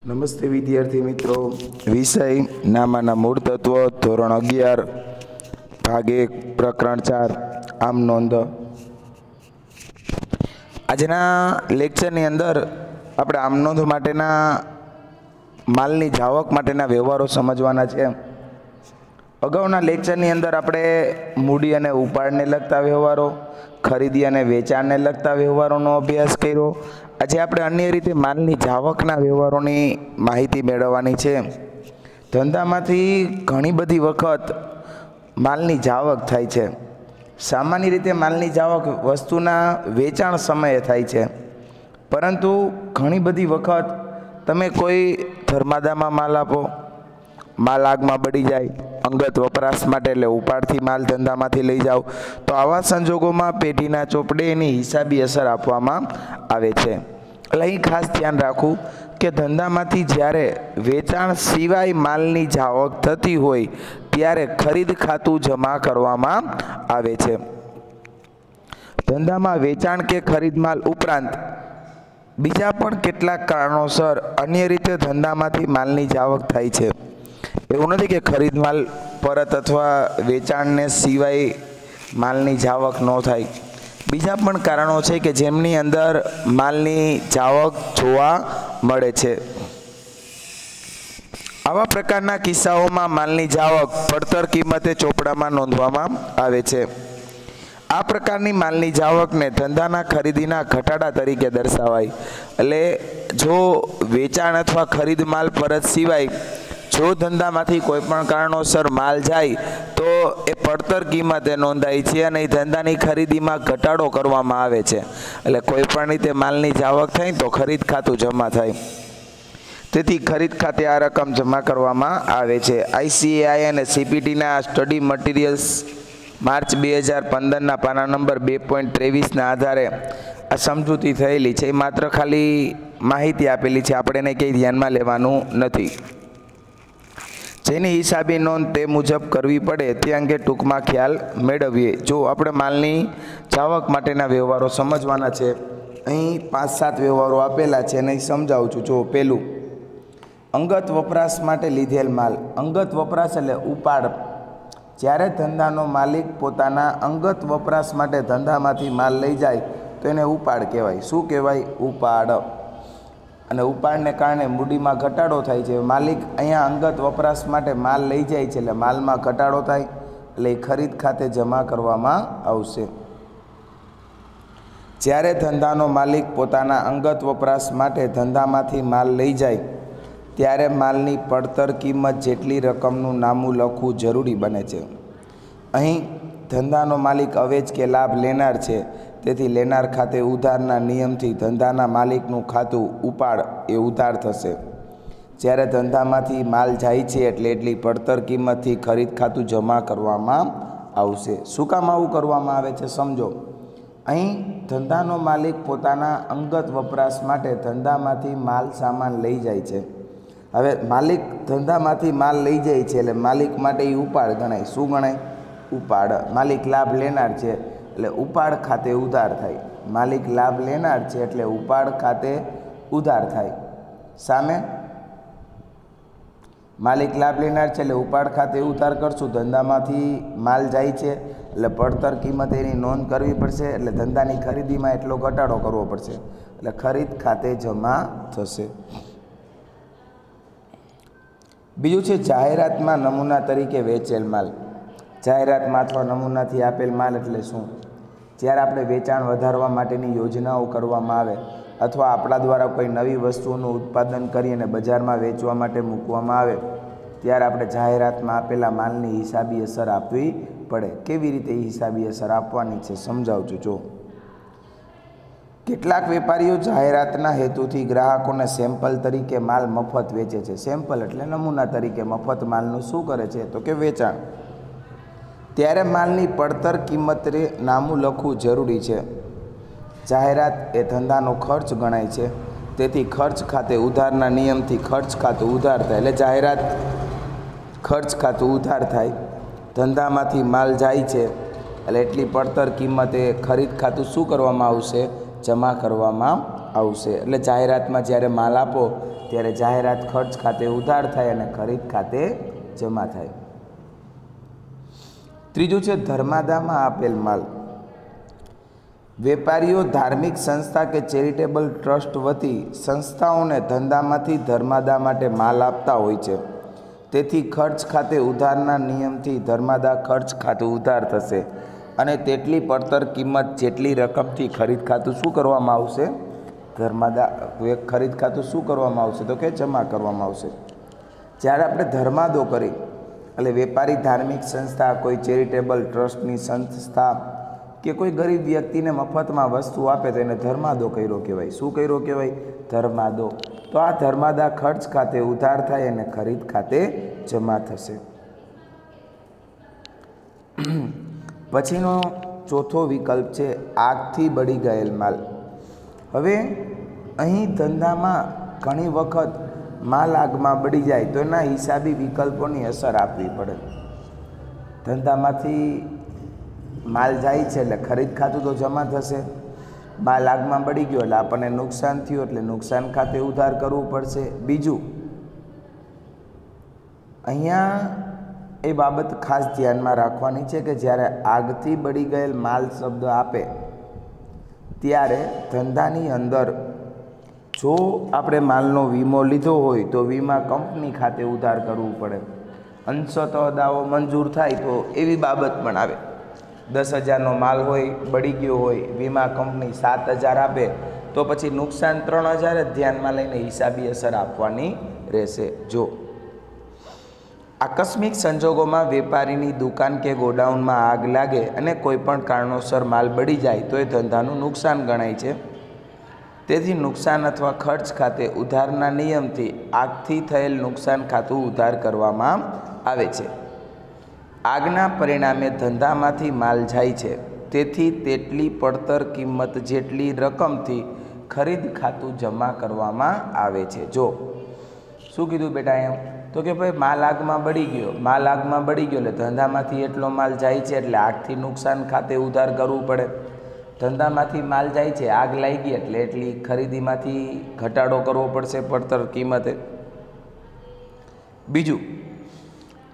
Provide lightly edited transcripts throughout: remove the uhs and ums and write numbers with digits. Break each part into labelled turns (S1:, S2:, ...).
S1: નમસ્તે વિદ્યાર્થી મિત્રો, વિષય નામાના મૂળ તત્વો, ધોરણ 11, ભાગ 1, પ્રકરણ 4, આમ નોંધ. આજના લેક્ચરની અંદર આપણે આમ નોંધ માટેના માલની જાવક માટેના વ્યવહારો સમજવાના છે. અગાઉના લેક્ચરની અંદર આપણે મૂડી અને ઉપાડને લગતા વ્યવહારો, ખરીદી અને વેચાણને લગતા વ્યવહારોનો અભ્યાસ કર્યો. આજે આપણે અન્ય રીતે માલની જાવકના વ્યવહારોની માહિતી મેળવવાની છે. ધંધામાંથી ઘણી બધી વખત માલની જાવક થાય છે. સામાન્ય રીતે માલની જાવક વસ્તુના વેચાણ સમયે થાય છે, પરંતુ ઘણી બધી વખત તમે કોઈ ધર્માદામાં માલ આપો, માલ આગમાં બળી જાય, અંગત વપરાશ માટે એટલે ઉપાડથી માલ ધંધામાંથી લઈ જાઓ, તો આવા સંજોગોમાં પેઢીના ચોપડે એની હિસાબી અસર આપવામાં આવે છે. એટલે અહીં ખાસ ધ્યાન રાખવું કે ધંધામાંથી જ્યારે વેચાણ સિવાય માલની જાવક થતી હોય ત્યારે ખરીદ ખાતું જમા કરવામાં આવે છે. ધંધામાં વેચાણ કે ખરીદ માલ ઉપરાંત બીજા પણ કેટલાક કારણોસર અન્ય રીતે ધંધામાંથી માલની જાવક થાય છે. એવું નથી કે ખરીદ માલ પરત અથવા વેચાણને સિવાય માલની જાવક ન થાય. બીજા પણ કારણો છે કે જેમની અંદર માલની જાવક જોવા મળે છે. આવા પ્રકારના કિસ્સાઓમાં માલની જાવક પડતર કિંમતે ચોપડામાં નોંધવામાં આવે છે. આ પ્રકારની માલની જાવકને ધંધાના ખરીદીના ઘટાડા તરીકે દર્શાવાય. એટલે જો વેચાણ અથવા ખરીદ માલ પરત સિવાય જો ધંધામાંથી કોઈ પણ કારણોસર માલ જાય તો એ પડતર કિંમતે નોંધાય છે અને એ ધંધાની ખરીદીમાં ઘટાડો કરવામાં આવે છે. એટલે કોઈ પણ રીતે માલની જાવક થાય તો ખરીદ ખાતું જમા થાય. તેથી ખરીદ ખાતે આ રકમ જમા કરવામાં આવે છે. ICAI અને CPTના સ્ટડી મટીરિયલ્સ માર્ચ 2015ના પાના નંબર 2.23ના આધારે આ સમજૂતી થયેલી છે. એ માત્ર ખાલી માહિતી આપેલી છે, આપણે એને કંઈ ધ્યાનમાં લેવાનું નથી. જેની હિસાબી નોંધ તે મુજબ કરવી પડે તે અંગે ટૂંકમાં ખ્યાલ મેળવીએ. જો આપણે માલની જાવક માટેના વ્યવહારો સમજવાના છે. અહીં 5-7 વ્યવહારો આપેલા છે અને સમજાવું છું. જો પહેલું, અંગત વપરાશ માટે લીધેલ માલ. અંગત વપરાશ એટલે ઉપાડ. જ્યારે ધંધાનો માલિક પોતાના અંગત વપરાશ માટે ધંધામાંથી માલ લઈ જાય તો એને ઉપાડ કહેવાય. શું કહેવાય? ઉપાડ. અને ઉપાડને કારણે મૂડીમાં ઘટાડો થાય છે. માલિક અહીંયા અંગત વપરાશ માટે માલ લઈ જાય છે એટલે માલમાં ઘટાડો થાય, એટલે ખરીદ ખાતે જમા કરવામાં આવશે. જ્યારે ધંધાનો માલિક પોતાના અંગત વપરાશ માટે ધંધામાંથી માલ લઈ જાય ત્યારે માલની પડતર કિંમત જેટલી રકમનું નામું લખવું જરૂરી બને છે. અહીં ધંધાનો માલિક અવેજ કે લાભ લેનાર છે, તેથી લેનાર ખાતે ઉધારના નિયમથી ધંધાના માલિકનું ખાતું ઉપાડ એ ઉધાર થશે. જ્યારે ધંધામાંથી માલ જાય છે એટલે એટલી પડતર કિંમતથી ખરીદ ખાતું જમા કરવામાં આવશે. શું કામ આવું કરવામાં આવે છે સમજો. અહીં ધંધાનો માલિક પોતાના અંગત વપરાશ માટે ધંધામાંથી માલ સામાન લઈ જાય છે. હવે માલિક ધંધામાંથી માલ લઈ જાય છે એટલે માલિક માટે એ ઉપાડ ગણાય. શું ગણાય? ઉપાડ. માલિક લાભ લેનાર છે એટલે ઉપાડ ખાતે ઉધાર થાય. માલિક લાભ લેનાર છે એટલે ઉપાડ ખાતે ઉધાર થાય. સામે માલિક લાભ લેનાર છે એટલે ઉપાડ ખાતે ઉધાર કરશું. ધંધામાંથી માલ જાય છે એટલે પડતર કિંમત એની નોંધ કરવી પડશે, એટલે ધંધાની ખરીદીમાં એટલો ઘટાડો કરવો પડશે, એટલે ખરીદ ખાતે જમા થશે. બીજું છે જાહેરાતમાં નમૂના તરીકે વેચેલ માલ. જાહેરાતમાં અથવા નમૂનાથી આપેલ માલ એટલે શું? જ્યારે આપણે વેચાણ વધારવા માટેની યોજનાઓ કરવામાં આવે અથવા આપણા દ્વારા કોઈ નવી વસ્તુઓનું ઉત્પાદન કરી અને બજારમાં વેચવા માટે મૂકવામાં આવે ત્યારે આપણે જાહેરાતમાં આપેલા માલની હિસાબી અસર આપવી પડે. કેવી રીતે હિસાબી અસર આપવાની છે સમજાવું છું. જો કેટલાક વેપારીઓ જાહેરાતના હેતુથી ગ્રાહકોને સેમ્પલ તરીકે માલ મફત વેચે છે. સેમ્પલ એટલે નમૂના તરીકે મફત માલનું શું કરે છે તો કે વેચાણ. ત્યારે માલની પડતર કિંમતે નામું લખવું જરૂરી છે. જાહેરાત એ ધંધાનો ખર્ચ ગણાય છે, તેથી ખર્ચ ખાતે ઉધારના નિયમથી ખર્ચ ખાતું ઉધાર થાય. એટલે જાહેરાત ખર્ચ ખાતું ઉધાર થાય. ધંધામાંથી માલ જાય છે એટલે એટલી પડતર કિંમતે ખરીદ ખાતું શું કરવામાં આવશે? જમા કરવામાં આવશે. એટલે જાહેરાતમાં જ્યારે માલ આપો ત્યારે જાહેરાત ખર્ચ ખાતે ઉધાર થાય અને ખરીદ ખાતે જમા થાય. ત્રીજું છે ધર્માદામાં આપેલ માલ. વેપારીઓ ધાર્મિક સંસ્થા કે ચેરિટેબલ ટ્રસ્ટ વતી સંસ્થાઓને ધંધામાંથી ધર્માદા માટે માલ આપતા હોય છે. તેથી ખર્ચ ખાતે ઉધારના નિયમથી ધર્માદા ખર્ચ ખાતું ઉધાર થશે અને તેટલી પડતર કિંમત જેટલી રકમથી ખરીદ ખાતું શું કરવામાં આવશે? ધર્માદા ખરીદ ખાતું શું કરવામાં આવશે? તો કે જમા કરવામાં આવશે. જ્યારે આપણે ધર્માદો કરી એટલે વેપારી ધાર્મિક સંસ્થા, કોઈ ચેરિટેબલ ટ્રસ્ટની સંસ્થા કે કોઈ ગરીબ વ્યક્તિને મફતમાં વસ્તુ આપે તો એને ધર્માદો કર્યો કહેવાય. શું કર્યો કહેવાય? ધર્માદો. તો આ ધર્માદા ખર્ચ ખાતે ઉધાર થાય અને ખરીદ ખાતે જમા થશે. પછીનો ચોથો વિકલ્પ છે આગથી બળી ગયેલ માલ. હવે અહીં ધંધામાં ઘણી વખત માલ આગમાં બળી જાય તો એના હિસાબી વિકલ્પોની અસર આપવી પડે. ધંધામાંથી માલ જાય છે એટલે ખરીદ ખાતું તો જમા થશે. માલ આગમાં બળી ગયો એટલે આપણને નુકસાન થયું એટલે નુકસાન ખાતે ઉધાર કરવું પડશે. બીજું અહીંયા એ બાબત ખાસ ધ્યાનમાં રાખવાની છે કે જ્યારે આગથી બળી ગયેલ માલ શબ્દ આપે ત્યારે ધંધાની અંદર જો આપણે માલનો વીમો લીધો હોય તો વીમા કંપની ખાતે ઉધાર કરવું પડે. અંશતઃ દાવો મંજૂર થાય તો એવી બાબત પણ આવે. 10,000નો માલ હોય, બળી ગયો હોય, વીમા કંપની 7,000 આપે તો પછી નુકસાન 3,000 જ ધ્યાનમાં લઈને હિસાબી અસર આપવાની રહેશે. જો આકસ્મિક સંજોગોમાં વેપારીની દુકાન કે ગોડાઉનમાં આગ લાગે અને કોઈપણ કારણોસર માલ બળી જાય તો એ ધંધાનું નુકસાન ગણાય છે. તેથી નુકસાન અથવા ખર્ચ ખાતે ઉધારના નિયમથી આગથી થયેલ નુકસાન ખાતું ઉધાર કરવામાં આવે છે. આગના પરિણામે ધંધામાંથી માલ જાય છે, તેથી તેટલી પડતર કિંમત જેટલી રકમથી ખરીદ ખાતું જમા કરવામાં આવે છે. જો શું કીધું બેટા એમ? તો કે ભાઈ માલ આગમાં બળી ગયો, માલ આગમાં બળી ગયો એટલે ધંધામાંથી એટલો માલ જાય છે એટલે આગથી નુકસાન ખાતે ઉધાર કરવું પડે. ધંધામાંથી માલ જાય છે, આગ લાગી એટલે એટલી ખરીદીમાંથી ઘટાડો કરવો પડશે પડતર કિંમતે. બીજું,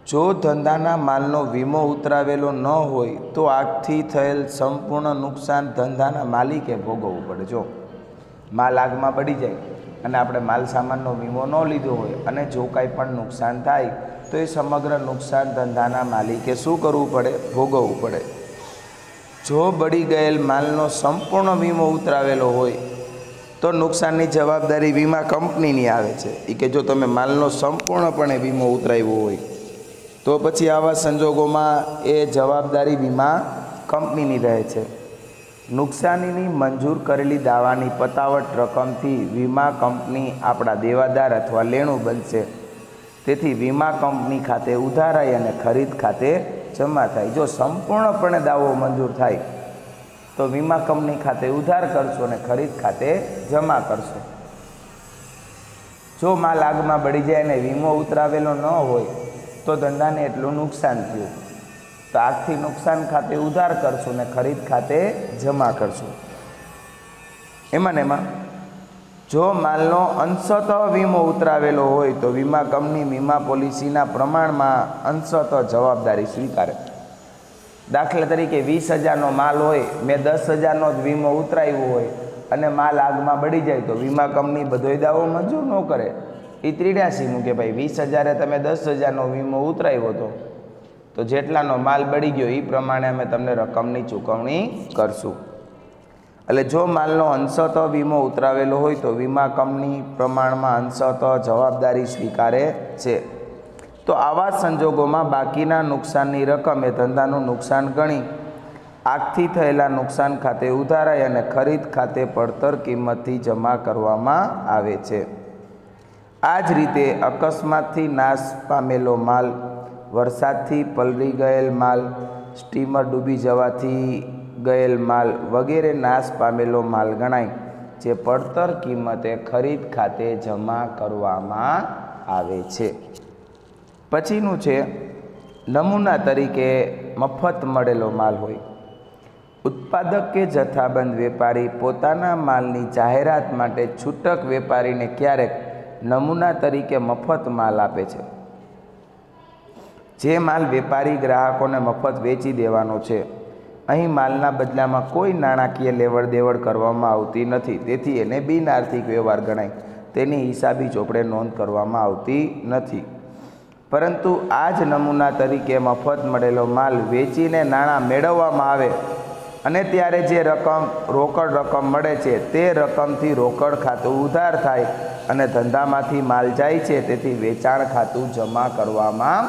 S1: જો ધંધાના માલનો વીમો ઉતરાવેલો ન હોય તો આગથી થયેલ સંપૂર્ણ નુકસાન ધંધાના માલિકે ભોગવવું પડે. જો માલ આગમાં બળી જાય અને આપણે માલ સામાનનો વીમો ન લીધો હોય અને જો કાંઈ પણ નુકસાન થાય તો એ સમગ્ર નુકસાન ધંધાના માલિકે શું કરવું પડે? ભોગવવું પડે. જો બળી ગયેલ માલનો સંપૂર્ણ વીમો ઉતરાવેલો હોય તો નુકસાનની જવાબદારી વીમા કંપનીની આવે છે. એ કે જો તમે માલનો સંપૂર્ણપણે વીમો ઉતરાવ્યો હોય તો પછી આવા સંજોગોમાં એ જવાબદારી વીમા કંપનીની રહે છે. નુકસાનીની મંજૂર કરેલી દાવાની પતાવટ રકમથી વીમા કંપની આપણા દેવાદાર અથવા લેણું બનશે. તેથી વીમા કંપની ખાતે ઉધારાય અને ખરીદ ખાતે જમા થાય. જો સંપૂર્ણપણે દાવો મંજૂર થાય તો વીમા કંપની ખાતે ઉધાર કરશો અને ખરીદ ખાતે જમા કરશો. જો માલ આગમાં બળી જાય અને વીમો ઉતરાવેલો ન હોય તો ધંધાને એટલું નુકસાન થયું તો આગથી નુકસાન ખાતે ઉધાર કરશો ને ખરીદ ખાતે જમા કરશો. એમાં જો માલનો અંશતઃ વીમો ઉતરાવેલો હોય તો વીમા કંપની વીમા પોલિસીના પ્રમાણમાં અંશતઃ જવાબદારી સ્વીકારે. દાખલા તરીકે 20,000નો માલ હોય, મેં 10,000નો જ વીમો ઉતરાવ્યો હોય અને માલ આગમાં બળી જાય તો વીમા કંપની બધોય દાવો મંજૂર ન કરે. એ 83 કે ભાઈ 20,000એ તમે 10,000નો વીમો ઉતરાવ્યો હતો તો જેટલાનો માલ બળી ગયો એ પ્રમાણે અમે તમને રકમની ચૂકવણી કરશું. એટલે જો માલનો અંશતઃ વીમો ઉતરાવેલો હોય તો વીમા કંપની પ્રમાણમાં અંશતઃ જવાબદારી સ્વીકારે છે. તો આવા સંજોગોમાં બાકીના નુકસાનની રકમ એ ધંધાનું નુકસાન ગણી આગથી થયેલા નુકસાન ખાતે ઉધારાય અને ખરીદ ખાતે પડતર કિંમતથી જમા કરવામાં આવે છે. આ જ રીતે અકસ્માતથી નાશ પામેલો માલ, વરસાદથી પલળી ગયેલ માલ, સ્ટીમર ડૂબી જવાથી ગયેલ માલ વગેરે નાશ પામેલો માલ ગણાય, જે પડતર કિંમતે ખરીદ ખાતે જમા કરવામાં આવે છે. પછીનું છે નમૂના તરીકે મફત મળેલો માલ હોય. ઉત્પાદક કે જથ્થાબંધ વેપારી પોતાના માલની જાહેરાત માટે છૂટક વેપારીને ક્યારેક નમૂના તરીકે મફત માલ આપે છે। જે માલ વેપારી ગ્રાહકોને મફત વેચી દેવાનો છે, અહીં માલના બદલામાં કોઈ નાણાકીય લેવડ દેવડ કરવામાં આવતી નથી, તેથી એને બિન આર્થિક વ્યવહાર ગણાય। તેની હિસાબી ચોપડે નોંધ કરવામાં આવતી નથી। પરંતુ આ જ નમૂના તરીકે મફત મળેલો માલ વેચીને નાણાં મેળવવામાં આવે અને ત્યારે જે રોકડ રકમ મળે છે તે રકમથી રોકડ ખાતું ઉધાર થાય અને ધંધામાંથી માલ જાય છે, તેથી વેચાણ ખાતું જમા કરવામાં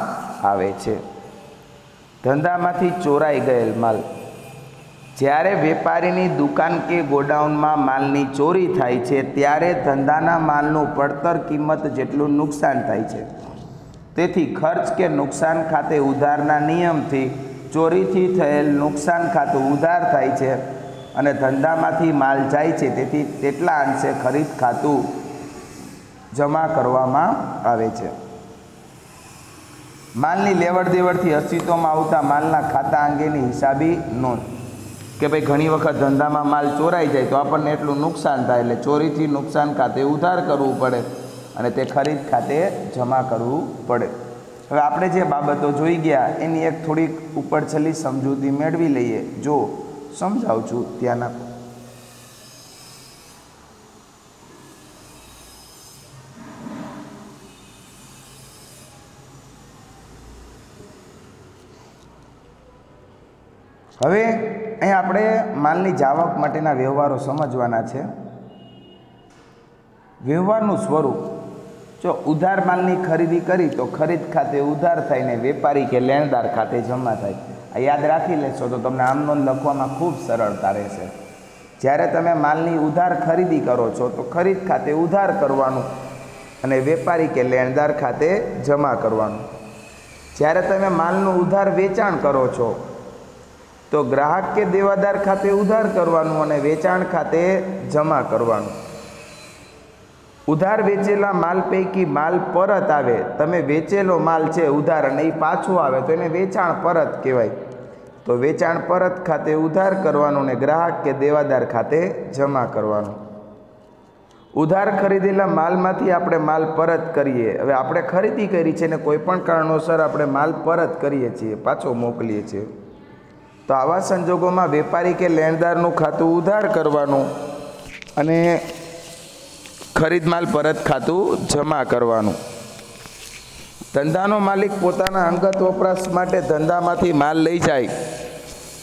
S1: આવે છે। ધંધામાંથી ચોરાઈ ગયેલ માલ: જ્યારે વેપારીની દુકાન કે ગોડાઉનમાં માલની ચોરી થાય છે ત્યારે ધંધાના માલનું પડતર કિંમત જેટલું નુકસાન થાય છે। તેથી ખર્ચ કે નુકસાન ખાતે ઉધારના નિયમથી ચોરીથી થયેલ નુકસાન ખાતું ઉધાર થાય છે અને ધંધામાંથી માલ જાય છે, તેથી તેટલા અંશે ખરીદ ખાતું જમા કરવામાં આવે છે। માલની લેવડ દેવડથી અસ્તિત્વમાં આવતા માલના ખાતા અંગેની હિસાબી નોંધ કે ભાઈ ઘણી વખત ધંધામાં માલ ચોરાઈ જાય તો આપણને એટલું નુકસાન થાય, એટલે ચોરીથી નુકસાન ખાતે ઉધાર કરવું પડે અને તે ખરીદ ખાતે જમા કરવું પડે। હવે આપણે જે બાબતો જોઈ ગયા એની એક થોડીક ઉપરછલ્લી સમજૂતી મેળવી લઈએ। જો સમજાવું છું, ધ્યાન આપો। હવે અહીં આપણે માલની જાવક માટેના વ્યવહારો સમજવાના છે। વ્યવહારનું સ્વરૂપ: જો ઉધાર માલની ખરીદી કરી તો ખરીદ ખાતે ઉધાર થઈને વેપારી કે લેણદાર ખાતે જમા થાય। આ યાદ રાખી લેશો તો તમને આમ નોંધ લખવામાં ખૂબ સરળતા રહેશે। જ્યારે તમે માલની ઉધાર ખરીદી કરો છો તો ખરીદ ખાતે ઉધાર કરવાનું અને વેપારી કે લેણદાર ખાતે જમા કરવાનું। જ્યારે તમે માલનું ઉધાર વેચાણ કરો છો તો ગ્રાહક કે દેવાદાર ખાતે ઉધાર કરવાનું અને વેચાણ ખાતે જમા કરવાનું। ઉધાર વેચેલા માલ પૈકી માલ પરત આવે, તમે વેચેલો માલ છે ઉધાર અને એ પાછો આવે તો એને વેચાણ પરત કહેવાય। તો વેચાણ પરત ખાતે ઉધાર કરવાનું અને ગ્રાહક કે દેવાદાર ખાતે જમા કરવાનું। ઉધાર ખરીદેલા માલમાંથી આપણે માલ પરત કરીએ। હવે આપણે ખરીદી કરી છે ને કોઈ પણ કારણોસર આપણે માલ પરત કરીએ છીએ, પાછો મોકલીએ છીએ, તો આવા સંજોગોમાં વેપારી કે લેણદારનું ખાતું ઉધાર કરવાનું અને ખરીદ માલ પરત ખાતું જમા કરવાનું। ધંધાનો માલિક પોતાના અંગત વપરાશ માટે ધંધામાંથી માલ લઈ જાય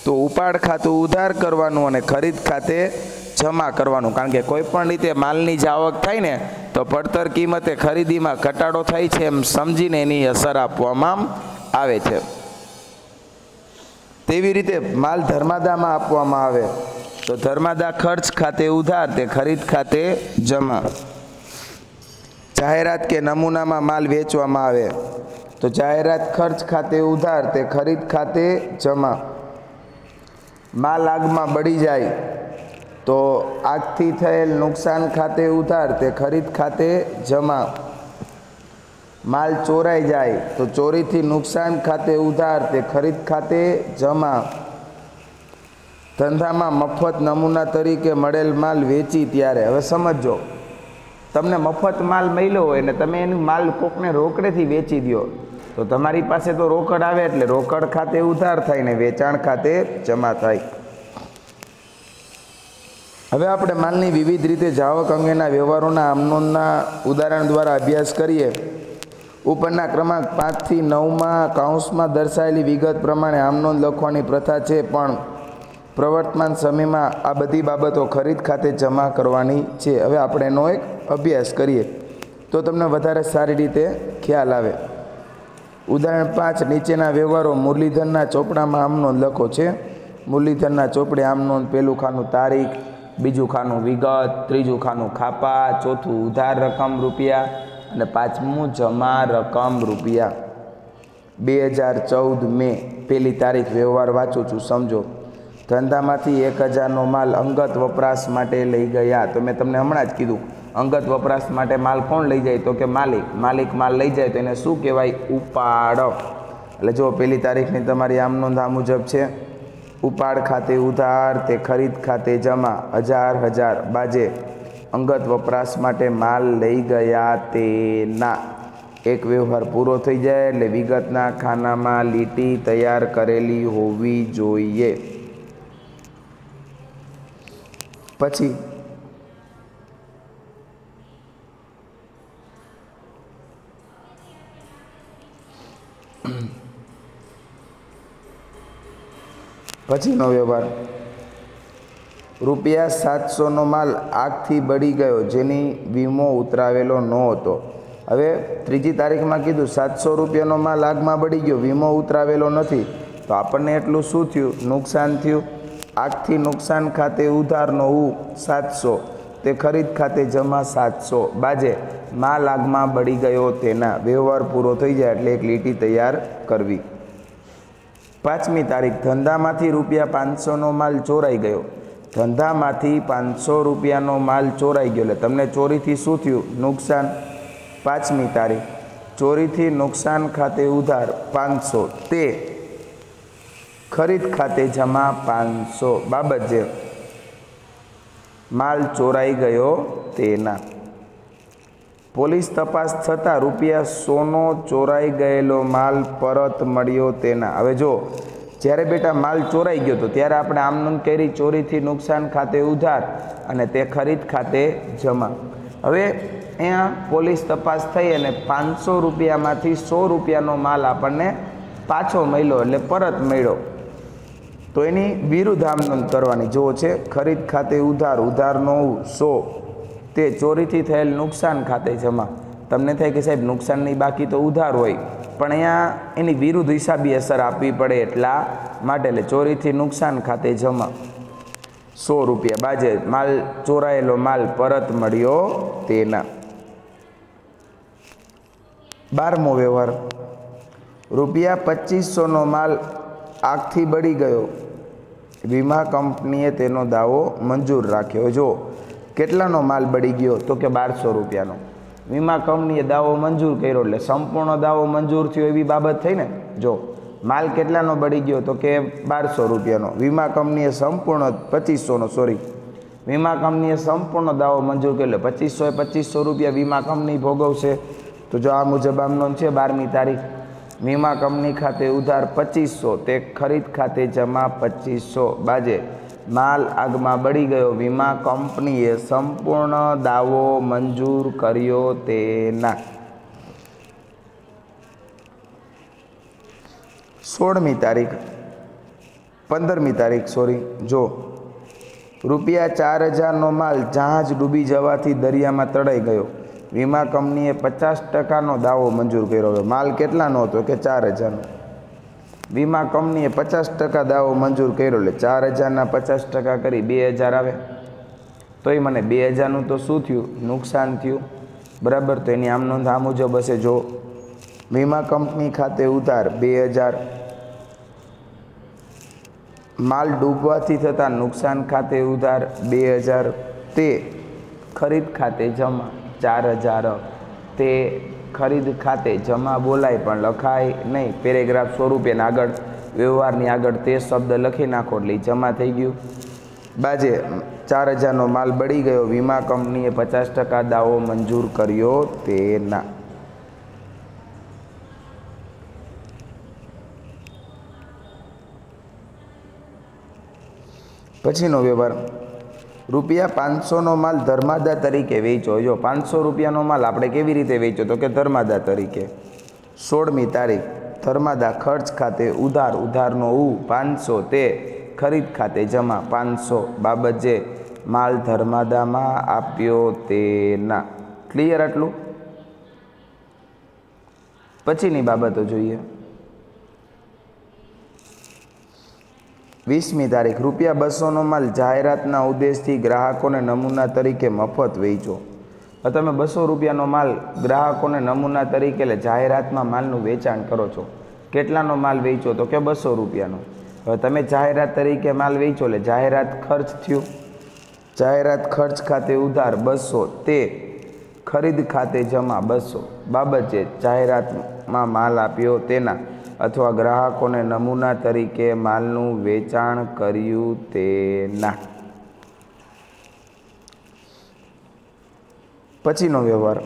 S1: તો ઉપાડ ખાતું ઉધાર કરવાનું અને ખરીદ ખાતે જમા કરવાનું। કારણ કે કોઈ પણ રીતે માલની જાવક થાય ને તો પડતર કિંમતે ખરીદીમાં ઘટાડો થાય છે એમ સમજીને એની અસર આપવામાં આવે છે। તેવી રીતે માલ ધર્માદામાં આપવામાં આવે તો ધર્માદા ખર્ચ ખાતે ઉધાર, તે ખરીદ ખાતે જમા। જાહેરાત કે નમૂનામાં માલ વેચવામાં આવે તો જાહેરાત ખર્ચ ખાતે ઉધાર, તે ખરીદ ખાતે જમા। માલ આગમાં બળી જાય તો આગથી થયેલ નુકસાન ખાતે ઉધાર, તે ખરીદ ખાતે જમા। માલ ચોરાઈ જાય તો ચોરીથી નુકસાન ખાતે ઉધાર, તે ખરીદ ખાતે જમા। ધંધામાં મફત નમૂના તરીકે મળેલ માલ વેચી ત્યારે, હવે સમજો, તમને મફત માલ મળ્યો હોય ને તમે એનું માલ કોકને રોકડેથી વેચી દો તો તમારી પાસે તો રોકડ આવે એટલે રોકડ ખાતે ઉધાર થાય ને વેચાણ ખાતે જમા થાય। હવે આપણે માલની વિવિધ રીતે જાવક અંગેના વ્યવહારોના આમનોંધના ઉદાહરણ દ્વારા અભ્યાસ કરીએ। ઉપરના ક્રમાંક 5 થી 9માં કૌંસમાં દર્શાવેલી વિગત પ્રમાણે આમનોંધ લખવાની પ્રથા છે, પણ પ્રવર્તમાન સમયમાં આ બધી બાબતો ખરીદ ખાતે જમા કરવાની છે। હવે આપણે એનો એક અભ્યાસ કરીએ તો તમને વધારે સારી રીતે ખ્યાલ આવે। ઉદાહરણ 5, નીચેના વ્યવહારો મુરલીધરના ચોપડામાં આમનોંધ લખો છે। મુરલીધરના ચોપડે આમનોંધ: પહેલું ખાનું તારીખ, બીજું ખાનું વિગત, ત્રીજું ખાનું ખાપા, ચોથું ઉધાર રકમ રૂપિયા અને પાંચમું જમા રકમ રૂપિયા। 2014 મે 1 તારીખ વ્યવહાર વાંચું છું, સમજો। ધંધામાંથી 1000નો માલ અંગત વપરાશ માટે લઈ ગયા। તો મેં તમને હમણાં જ કીધું, અંગત વપરાશ માટે માલ કોણ લઈ જાય? તો કે માલિક। માલિક માલ લઈ જાય તો એને શું કહેવાય? ઉપાડ। એટલે જો 1 તારીખની તમારી આમ નોંધ આ મુજબ છે: ઉપાડ ખાતે ઉધાર, તે ખરીદ ખાતે જમા। 1000 બાજે અંગત વપરાશ માટે માલ લઈ ગયા તેના એક વ્યવહાર પૂરો થઈ જાય એટલે વિગતના ખાનામાં લીટી તૈયાર કરેલી હોવી જોઈએ. પછી પછીનો વ્યવહાર ₹700નો માલ આગથી બળી ગયો જેની વીમો ઉતરાવેલો ન હતો. હવે ત્રીજી તારીખમાં કીધું ₹700નો માલ આગમાં બળી ગયો, વીમો ઉતરાવેલો નથી, તો આપણને એટલું શું થયું? નુકસાન થયું. આગથી નુકસાન ખાતે ઉધારનો 700 તે ખરીદ ખાતે જમા 700 બાજે માલ આગમાં બળી ગયો તેના વ્યવહાર પૂરો થઈ જાય એટલે એક લીટી તૈયાર કરવી. 5મી તારીખ ધંધામાંથી ₹500નો માલ ચોરાઈ ગયો. ધંધામાંથી ₹500નો માલ ચોરાઈ ગયો એટલે તમને ચોરીથી શું થયું? નુકસાન. 5મી તારીખ ચોરીથી નુકસાન ખાતે ઉધાર 500 તે ખરીદ ખાતે જમા 500 બાબત જે માલ ચોરાઈ ગયો તેના. પોલીસ તપાસ થતાં ₹100નો ચોરાઈ ગયેલો માલ પરત મળ્યો તેના. હવે જો જ્યારે બેટા માલ ચોરાઈ ગયો તો ત્યારે આપણે આમ નોંધ કરી ચોરીથી નુકસાન ખાતે ઉધાર અને તે ખરીદ ખાતે જમા. હવે અહીંયા પોલીસ તપાસ થઈ અને ₹500માંથી ₹100નો માલ આપણને પાછો મળ્યો એટલે પરત મળ્યો, તો એની વિરુદ્ધ આમ નોંધ કરવાની. જો છે ખરીદ ખાતે ઉધાર, ઉધારનો 100 તે ચોરીથી થયેલ નુકસાન ખાતે જમા. તમને થાય કે સાહેબ નુકસાનની બાકી તો ઉધાર હોય, પણ અહીંયા એની વિરુદ્ધ હિસાબી અસર આપવી પડે એટલા માટે એટલે ચોરીથી નુકસાન ખાતે જમા ₹100 બાજે માલ ચોરાયેલો માલ પરત મળ્યો તેના. 12મો વ્યવહાર ₹2500નો માલ આગથી બળી ગયો. વીમા કંપનીએ તેનો દાવો મંજૂર રાખ્યો. જો કેટલાનો માલ બળી ગયો? તો કે ₹1200નો. વીમા કંપનીએ દાવો મંજૂર કર્યો એટલે સંપૂર્ણ દાવો મંજૂર થયો એવી બાબત થઈ ને. જો માલ કેટલાનો બળી ગયો? તો કે ₹1200નો. વીમા કંપનીએ સંપૂર્ણ વીમા કંપનીએ સંપૂર્ણ દાવો મંજૂર કર્યો એટલે ₹2500 વીમા કંપની ભોગવશે. તો જો આ મુજબ આમ નોંધ છે. 12મી તારીખ વીમા કંપની ખાતે ઉધાર 2500 તે ખરીદ ખાતે જમા 2500 બાજે માલ આગમાં બળી ગયો. વીમા કંપનીએ સંપૂર્ણ દાવો મંજૂર કર્યો તેના. 15મી તારીખ જો ₹4000નો માલ જહાજ ડૂબી જવાથી દરિયામાં તણાઈ ગયો. વીમા કંપનીએ 50%નો દાવો મંજૂર કર્યો. માલ કેટલાનો હતો? કે 4000નો. વીમા કંપનીએ 50% દાવો મંજૂર કર્યો એટલે 4000ના 50% કરી 2000 આવે. તો એ મને 2000નું તો શું થયું? નુકસાન થયું. બરાબર. તો એની આમ નોંધ આ મુજબ હશે. જો વીમા કંપની ખાતે ઉધાર 2000, માલ ડૂબવાથી થતા નુકસાન ખાતે ઉધાર 2000 તે ખરીદ ખાતે જમા 4000 તે ખરીદ ખાતે જમા બોલાય પણ લખાય નહીં. પેરેગ્રાફ સ્વરૂપે આગળ વ્યવહારની આગળ તે શબ્દ લખી નાખો એટલે જમા થઈ ગયું. બાજે 4000નો માલ બળી ગયો. વીમા કંપનીએ 50% દાવો મંજૂર કર્યો તેના. પછીનો વ્યવહાર ₹500નો માલ ધર્માદા તરીકે વેચો. જો ₹500નો માલ આપણે કેવી રીતે વેચો? તો કે ધર્માદા તરીકે. 16મી તારીખ ધર્માદા ખર્ચ ખાતે ઉધાર, ઉધારનો 500 તે ખરીદ ખાતે જમા 500 બાબત જે માલ ધર્માદામાં આપ્યો તેના. ક્લિયર આટલું? પછીની બાબતો જોઈએ. 20મી તારીખ ₹200નો માલ જાહેરાતના ઉદ્દેશથી ગ્રાહકોને નમૂના તરીકે મફત વેચો. તમે ₹200નો માલ ગ્રાહકોને નમૂના તરીકે એટલે જાહેરાતમાં માલનું વેચાણ કરો છો. કેટલાનો માલ વેચો? તો કે ₹200નો. હવે તમે જાહેરાત તરીકે માલ વેચો એટલે જાહેરાત ખર્ચ થયું. જાહેરાત ખર્ચ ખાતે ઉધાર 200 તે ખરીદ ખાતે જમા 200 બાબત છે જાહેરાતમાં માલ આપ્યો તેના અથવા ગ્રાહકોને નમૂના તરીકે માલનું વેચાણ કર્યું તેના. પછીનો વ્યવહાર,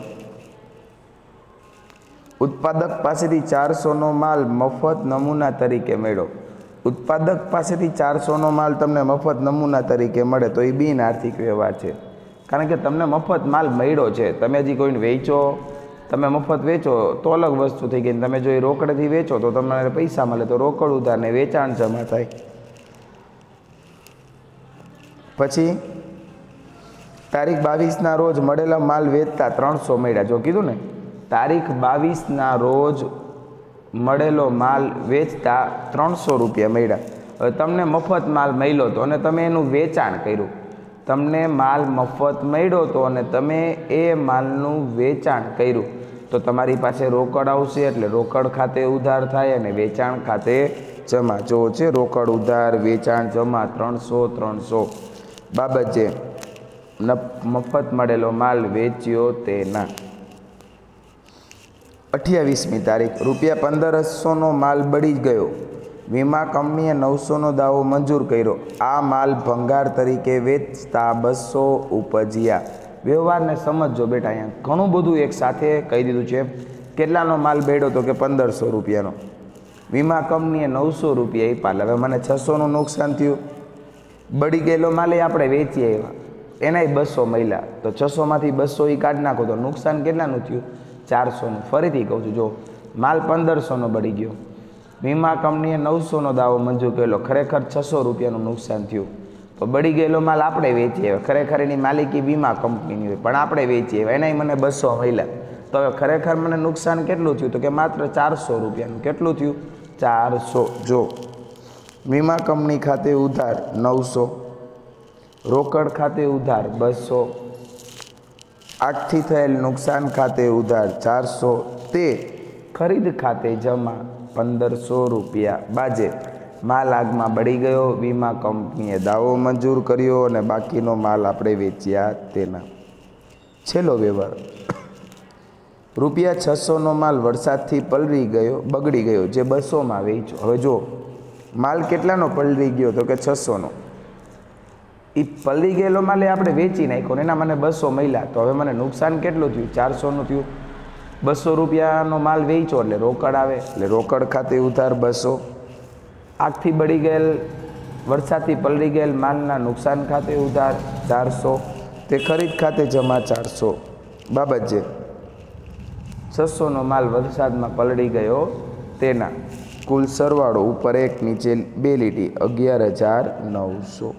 S1: ઉત્પાદક પાસેથી 400નો માલ મફત નમૂના તરીકે મેળવો. ઉત્પાદક પાસેથી 400નો માલ તમને મફત નમૂના તરીકે મળે તો એ બિન આર્થિક વ્યવહાર છે, કારણ કે તમને મફત માલ મળ્યો છે. તમે હજી કોઈને વેચો, તમે મફત વેચો તો અલગ વસ્તુ થઈ ગઈ. તમે જો એ રોકડથી વેચો તો તમને પૈસા મળે, તો રોકડ ઉધાર ને વેચાણ જમા થાય. પછી તારીખ 22ના રોજ મળેલા માલ વેચતા 300 મળ્યા. જો કીધું ને, તારીખ 22ના રોજ મળેલો માલ વેચતા 300 રૂપિયા મળ્યા. હવે તમને મફત માલ મળ્યો હતો અને તમે એનું વેચાણ કર્યું. તમને માલ મફત મળ્યો હતો અને તમે એ માલનું વેચાણ કર્યું તો તમારી પાસે રોકડ આવશે, એટલે રોકડ ખાતે ઉધાર થાય અને વેચાણ ખાતે જમા. જો છે રોકડ ઉધાર વેચાણ જમા 300 300. બાબત છે મફત મળેલો માલ વેચ્યો તેના. 28મી તારીખ, ₹1500નો માલ બળી ગયો. વીમા કંપનીએ 900નો દાવો મંજૂર કર્યો. આ માલ ભંગાર તરીકે વેચતા 200 ઉપજ્યા. વ્યવહારને સમજજો બેટા, અહીંયા ઘણું બધું એક સાથે કહી દીધું છે. કેટલાનો માલ બળ્યો તો કે 1500 રૂપિયાનો. વીમા કંપનીએ 900 રૂપિયા આપ્યા. હવે મને 600નું નુકસાન થયું. બળી ગયેલો માલ એ આપણે વેચીએ આવ્યા, એનાય 200 મળ્યા, તો 600માંથી 200 એ કાઢી નાખો તો નુકસાન કેટલાનું થયું? 400નું. ફરીથી કહું છું, જો માલ 1500નો બળી ગયો, વીમા કંપનીએ 900નો દાવો મંજૂર કરેલો, ખરેખર 600 રૂપિયાનું નુકસાન થયું. તો બળી ગયેલો માલ આપણે વેચીએ આવ્યા, ખરેખર એની માલિકી વીમા કંપનીની હોય પણ આપણે વેચીએ આવ્યા, એનાય મને 200 મળ્યા. તો હવે ખરેખર મને નુકસાન કેટલું થયું? તો કે માત્ર 400 રૂપિયાનું. કેટલું થયું? 400. જો વીમા કંપની ખાતે ઉધાર 900, રોકડ ખાતે ઉધાર 200, આગથી થયેલ નુકસાન ખાતે ઉધાર 400, તે ખરીદ ખાતે જમા 1500 રૂપિયા. બાજે માલ આગમાં બળી ગયો, વીમા કંપનીએ દાવો મંજૂર કર્યો અને બાકીનો માલ આપણે વેચ્યા તેના. છેલ્લો વ્યવહાર, ₹600નો માલ વરસાદથી પલળી ગયો, બગડી ગયો, જે 200માં વેચ્યો. હવે જો માલ કેટલાનો પલળી ગયો? તો કે 600નો. એ પલળી ગયેલો માલ એ આપણે વેચી નાખ્યો ને એના મને 200 મળ્યા. તો હવે મને નુકસાન કેટલું થયું? 400નું થયું. 200 રૂપિયાનો માલ વેચ્યો એટલે રોકડ આવે, એટલે રોકડ ખાતે ઉધાર 200. આગથી બળી ગયેલ, વરસાદથી પલળી ગયેલ માલના નુકસાન ખાતે ઉધાર 400, તે ખરીદ ખાતે જમા 400. બાબત છે 600નો માલ વરસાદમાં પલળી ગયો તેના. કુલ સરવાળો ઉપર 1 નીચે 2 લીટી 11900.